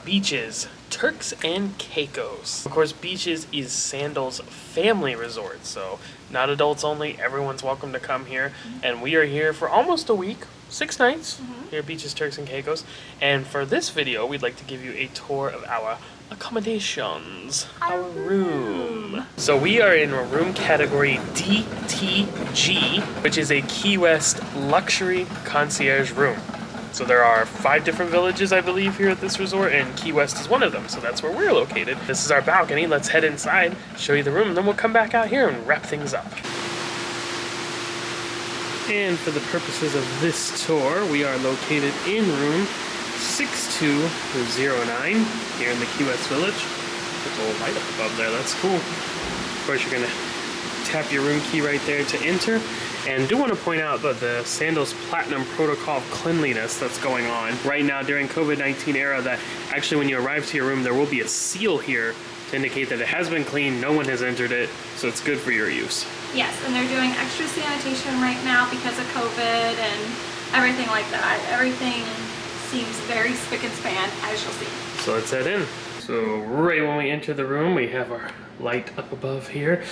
Beaches, Turks and Caicos. Of course, Beaches is Sandal's family resort, so not adults only, everyone's welcome to come here. And we are here for almost a week, 6 nights, here at Beaches, Turks and Caicos. And for this video, we'd like to give you a tour of our accommodations, our room. So we are in room category DTG, which is a Key West luxury concierge room. So there are 5 different villages, I believe, here at this resort, and Key West is one of them, so that's where we're located. This is our balcony. Let's head inside, show you the room, and then we'll come back out here and wrap things up. And for the purposes of this tour, we are located in room 6209 here in the Key West Village. There's a little light up above there, that's cool. Of course, you're gonna tap your room key right there to enter. And do want to point out that the Sandals Platinum Protocol of cleanliness that's going on right now during COVID-19 era, that actually when you arrive to your room, there will be a seal here to indicate that it has been cleaned, no one has entered it, so it's good for your use. Yes, and they're doing extra sanitation right now because of COVID and everything like that. Everything seems very spick and span, as you'll see. So let's head in. So right when we enter the room, we have our light up above here.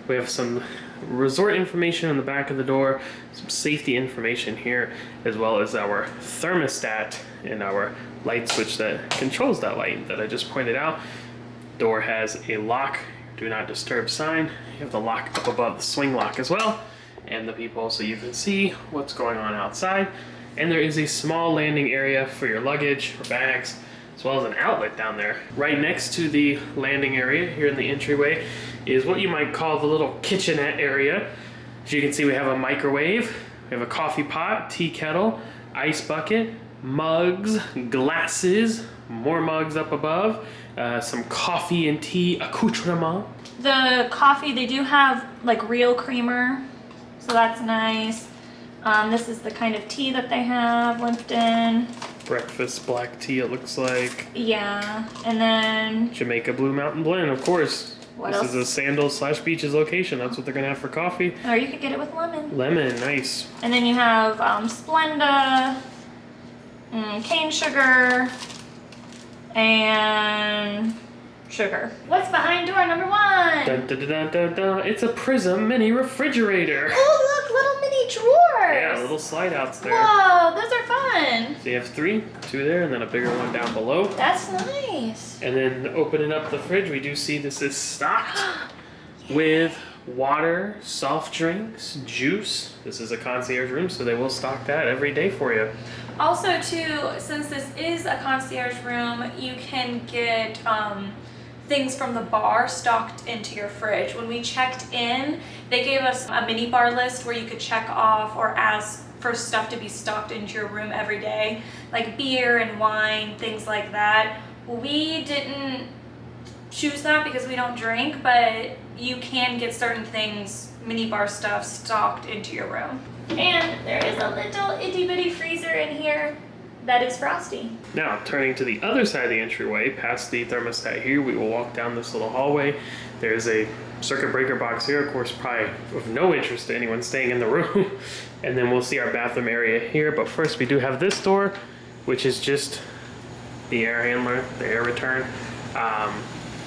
We have some resort information on the back of the door, some safety information here, as well as our thermostat and our light switch that controls that light that I just pointed out. Door has a lock, do not disturb sign. You have the lock up above the swing lock as well, and the peephole so you can see what's going on outside. And there is a small landing area for your luggage or bags, as well as an outlet down there. Right next to the landing area here in the entryway is what you might call the little kitchenette area. As you can see, we have a microwave, we have a coffee pot, tea kettle, ice bucket, mugs, glasses, more mugs up above, some coffee and tea accoutrement. The coffee, they do have like real creamer, so that's nice. This is the kind of tea that they have, Lipton. Breakfast black tea, it looks like. Yeah, and then Jamaica Blue Mountain Blend, of course. What this else? is a Sandals/Beaches location. That's what they're gonna have for coffee. Or you could get it with lemon. Lemon, nice. And then you have Splenda, cane sugar, and sugar. What's behind door number 1? Dun, dun, dun, dun, dun, dun. It's a Prism mini refrigerator. Oh look, little mini drawers. Yeah, little slide outs there. Whoa, those are fun. So you have 3, 2 there, and then a bigger one down below. That's nice. And then opening up the fridge, we do see this is stocked with water, soft drinks, juice. This is a concierge room, so they will stock that every day for you. Also too, since this is a concierge room, you can get things from the bar stocked into your fridge. When we checked in, they gave us a mini bar list where you could check off or ask for stuff to be stocked into your room every day, like beer and wine, things like that. We didn't choose that because we don't drink, but you can get certain things, mini bar stuff, stocked into your room. And there is a little itty bitty freezer in here that is frosty. Now, turning to the other side of the entryway, past the thermostat here, we will walk down this little hallway. There's a circuit breaker box here, of course, probably of no interest to anyone staying in the room. And then we'll see our bathroom area here. But first, we do have this door, which is just the air handler, the air return.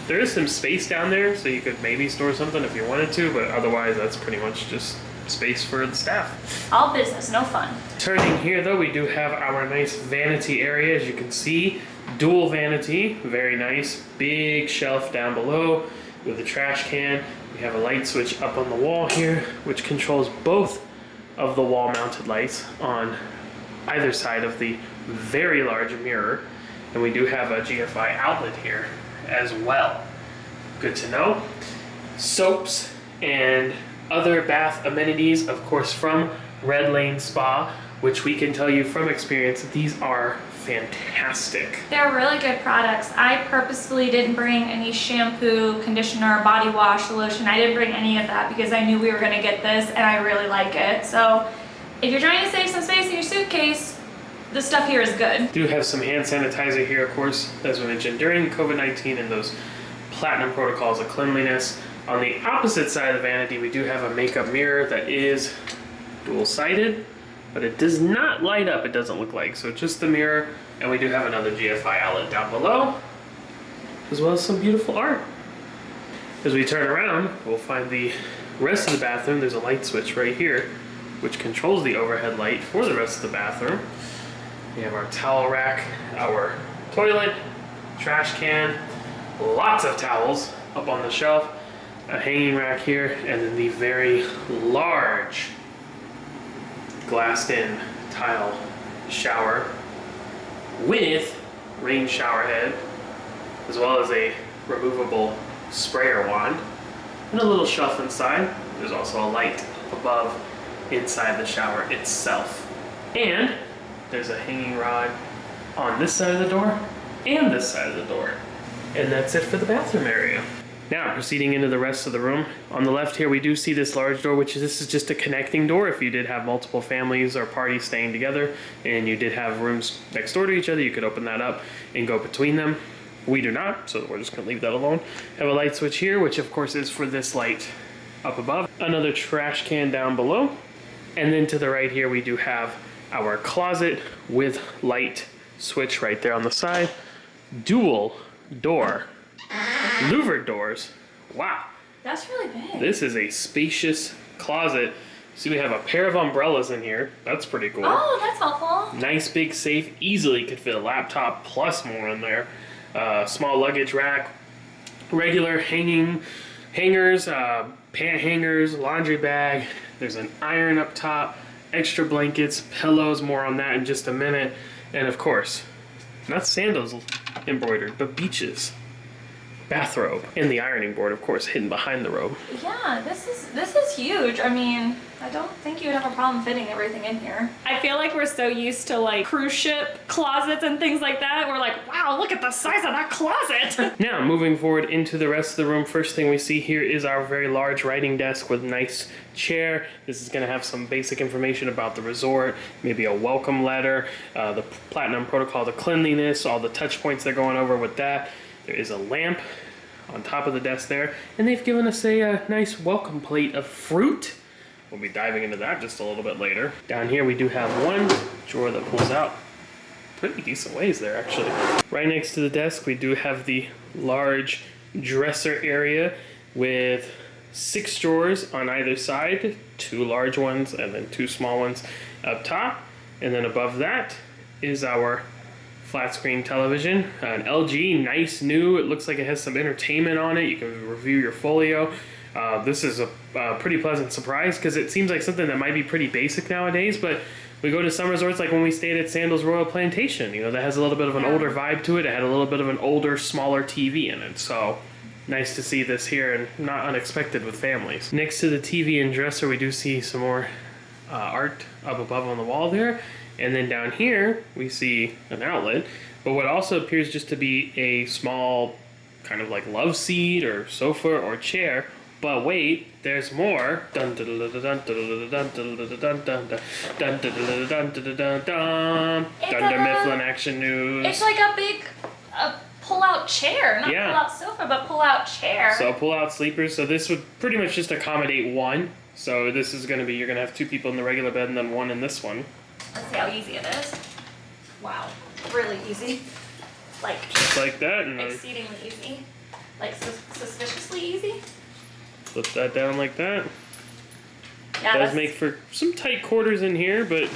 There is some space down there, so you could maybe store something if you wanted to, but otherwise, that's pretty much just space for the staff. All business, no fun. Turning here though, we do have our nice vanity area. As you can see, dual vanity, very nice. Big shelf down below with a trash can. We have a light switch up on the wall here, which controls both of the wall mounted lights on either side of the very large mirror. And we do have a GFI outlet here as well. Good to know. Soaps and other bath amenities, of course, from Red Lane Spa, which we can tell you from experience, these are fantastic. They're really good products. I purposefully didn't bring any shampoo, conditioner, body wash, lotion. I didn't bring any of that because I knew we were gonna get this and I really like it. So if you're trying to save some space in your suitcase, the stuff here is good. We do have some hand sanitizer here, of course, as we mentioned, during COVID-19 and those platinum protocols of cleanliness. On the opposite side of the vanity, we do have a makeup mirror that is dual-sided, but it does not light up, it doesn't look like. So just the mirror And we do have another GFI outlet down below, as well as some beautiful art. As we turn around, we'll find the rest of the bathroom. There's a light switch right here, which controls the overhead light for the rest of the bathroom. We have our towel rack, our toilet, trash can, lots of towels up on the shelf, a hanging rack here, and then the very large glassed-in tile shower with rain shower head, as well as a removable sprayer wand, and a little shelf inside. There's also a light above inside the shower itself. And there's a hanging rod on this side of the door and this side of the door. And that's it for the bathroom area. Now, proceeding into the rest of the room. On the left here, we do see this large door, this is just a connecting door. If you did have multiple families or parties staying together and you did have rooms next door to each other, you could open that up and go between them. We do not, so we're just gonna leave that alone. Have a light switch here, which of course is for this light up above. Another trash can down below. And then to the right here, we do have our closet with light switch right there on the side. Dual door. Louvered doors. Wow. That's really big. This is a spacious closet. See, we have a pair of umbrellas in here. That's pretty cool. Oh, that's helpful. Nice big safe. Easily could fit a laptop plus more in there. Small luggage rack. Regular hangers, pant hangers, laundry bag. There's an iron up top. Extra blankets, pillows, more on that in just a minute. And of course, not sandals embroidered, but beaches. Bathrobe. And the ironing board, of course, hidden behind the robe. Yeah, this is huge. I mean, I don't think you would have a problem fitting everything in here. I feel like we're so used to like cruise ship closets and things like that. We're like, wow, look at the size of that closet. Now, moving forward into the rest of the room, first thing we see here is our very large writing desk with nice chair. This is going to have some basic information about the resort, maybe a welcome letter, the platinum protocol, the cleanliness, all the touch points they're going over with that. There is a lamp on top of the desk there, and they've given us a nice welcome plate of fruit. We'll be diving into that just a little bit later. Down here we do have one drawer that pulls out pretty decent ways there, actually. Right next to the desk we do have the large dresser area with 6 drawers on either side, 2 large ones and then 2 small ones up top. And then above that is our flat screen television, an LG, nice new. It looks like it has some entertainment on it. You can review your folio. This is a pretty pleasant surprise because it seems like something that might be pretty basic nowadays, but we go to some resorts like when we stayed at Sandals Royal Plantation, you know, that has a little bit of an older vibe to it. It had a little bit of an older, smaller TV in it, so nice to see this here and not unexpected with families. Next to the TV and dresser, we do see some more art up above on the wall there. And then down here, we see an outlet, but what also appears just to be a small kind of like love seat or sofa or chair. But wait, there's more. Dunder Mifflin Action News. It's like a big pull-out chair, not pull-out sofa, but pull-out chair. So pull-out sleepers. So this would pretty much just accommodate one. So this is going to be, you're going to have 2 people in the regular bed and then 1 in this one. Let's see how easy it is. Wow, really easy. Like just like that, and exceedingly easy. Like suspiciously easy. Flip that down like that. Yeah, does make for some tight quarters in here, but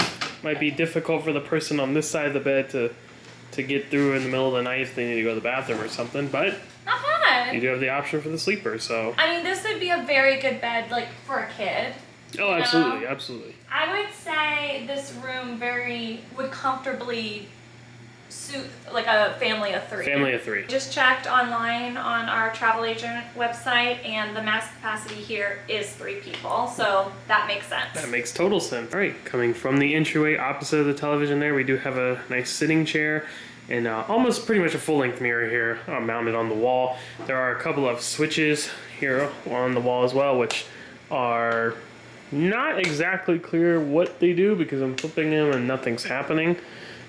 might be difficult for the person on this side of the bed to get through in the middle of the night if they need to go to the bathroom or something. But not bad. You do have the option for the sleeper, so. I mean, this would be a very good bed, like for a kid. Oh, absolutely, absolutely. I would say this room would comfortably suit like a family of 3. Family of 3. Just checked online on our travel agent website, and the max capacity here is 3 people, so that makes sense. That makes total sense. All right, coming from the entryway opposite of the television there, we do have a nice sitting chair and almost pretty much a full-length mirror here mounted on the wall. There are a couple of switches here on the wall as well, which are not exactly clear what they do because I'm flipping them and nothing's happening,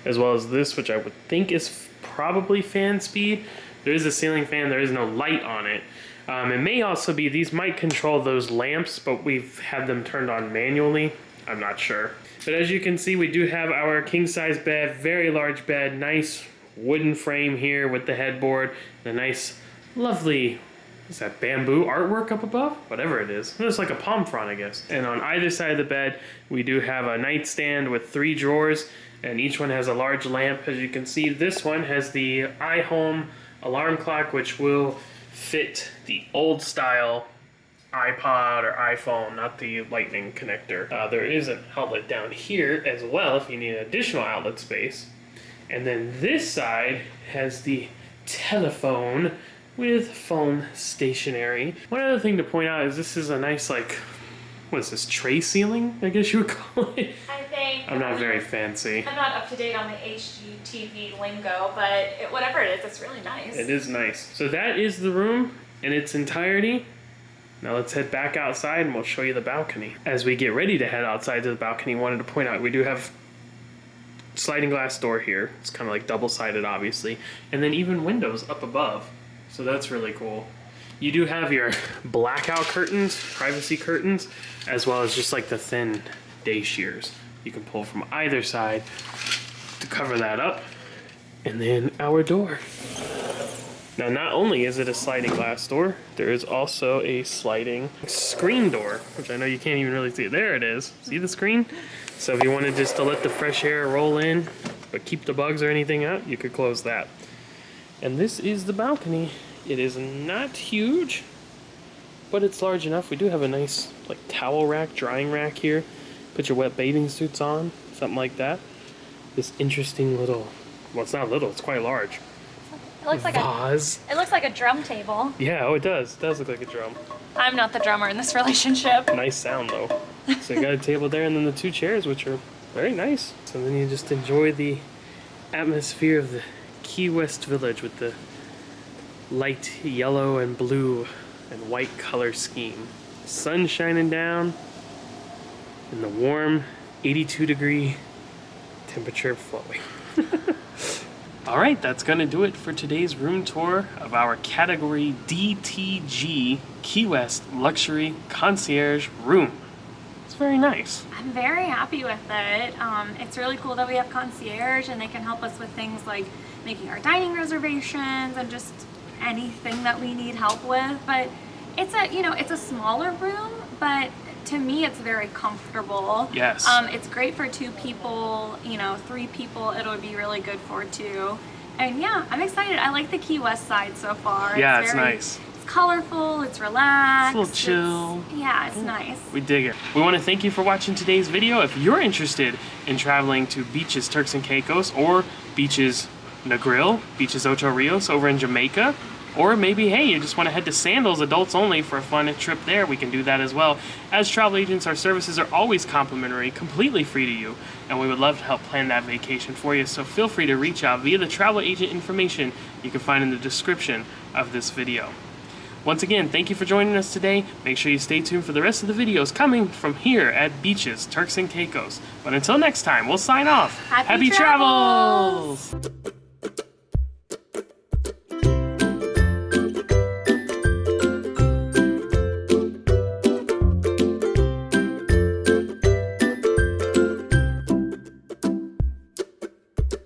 as well as this, which I would think is probably fan speed. There is a ceiling fan, there is no light on it. It may also be, these might control those lamps, but we've had them turned on manually. I'm not sure. But as you can see, we do have our king-size bed, very large bed, nice wooden frame here with the headboard, and a nice, lovely, is that bamboo artwork up above? Whatever it is. It's like a palm frond, I guess. And on either side of the bed, we do have a nightstand with 3 drawers, and each one has a large lamp. As you can see, this one has the iHome alarm clock, which will fit the old style iPod or iPhone, not the lightning connector. There is an outlet down here as well if you need additional outlet space. And then this side has the telephone with phone stationary. One other thing to point out is this is a nice, like, what is this, tray ceiling, I guess you would call it? I think. I'm not very fancy. I'm not up to date on the HGTV lingo, but whatever it is, it's really nice. It is nice. So that is the room in its entirety. Now let's head back outside and we'll show you the balcony. As we get ready to head outside to the balcony, I wanted to point out we do have sliding glass door here. It's kind of like double-sided, obviously. And then even windows up above. So that's really cool. You do have your blackout curtains, privacy curtains, as well as just like the thin day shears. You can pull from either side to cover that up. And then our door. Now, not only is it a sliding glass door, there is also a sliding screen door, which I know you can't even really see. There it is. See the screen? So if you wanted just to let the fresh air roll in, but keep the bugs or anything out, you could close that. And this is the balcony. It is not huge, but it's large enough. We do have a nice like towel rack, drying rack here. Put your wet bathing suits on, something like that. This interesting little, well, it's not little, it's quite large. It looks like vase. it looks like a drum table. Yeah, oh, it does. It does look like a drum. I'm not the drummer in this relationship. Nice sound though. So you got a table there, and then the 2 chairs, which are very nice. So then you just enjoy the atmosphere of the Key West village with the light yellow and blue and white color scheme. Sun shining down and the warm 82-degree temperature flowing. All right, that's gonna do it for today's room tour of our category DTG Key West Luxury Concierge Room. It's very nice. I'm very happy with it. It's really cool that we have concierge and they can help us with things like making our dining reservations and just anything that we need help with. But it's a, it's a smaller room, but to me it's very comfortable. Yes. It's great for 2 people, 3 people it would be really good for too. And yeah, I'm excited. I like the Key West side so far. Yeah, it's nice. It's colorful, it's relaxed. It's a little chill. It's nice. We dig it. We want to thank you for watching today's video. If you're interested in traveling to Beaches Turks and Caicos or Beaches Negril, Beaches Ocho Rios over in Jamaica, or maybe, hey, you just want to head to Sandals, adults only, for a fun trip there, we can do that as well. As travel agents, our services are always complimentary, completely free to you, and we would love to help plan that vacation for you, so feel free to reach out via the travel agent information you can find in the description of this video. Once again, thank you for joining us today. Make sure you stay tuned for the rest of the videos coming from here at Beaches, Turks and Caicos. But until next time, we'll sign off. Happy travels!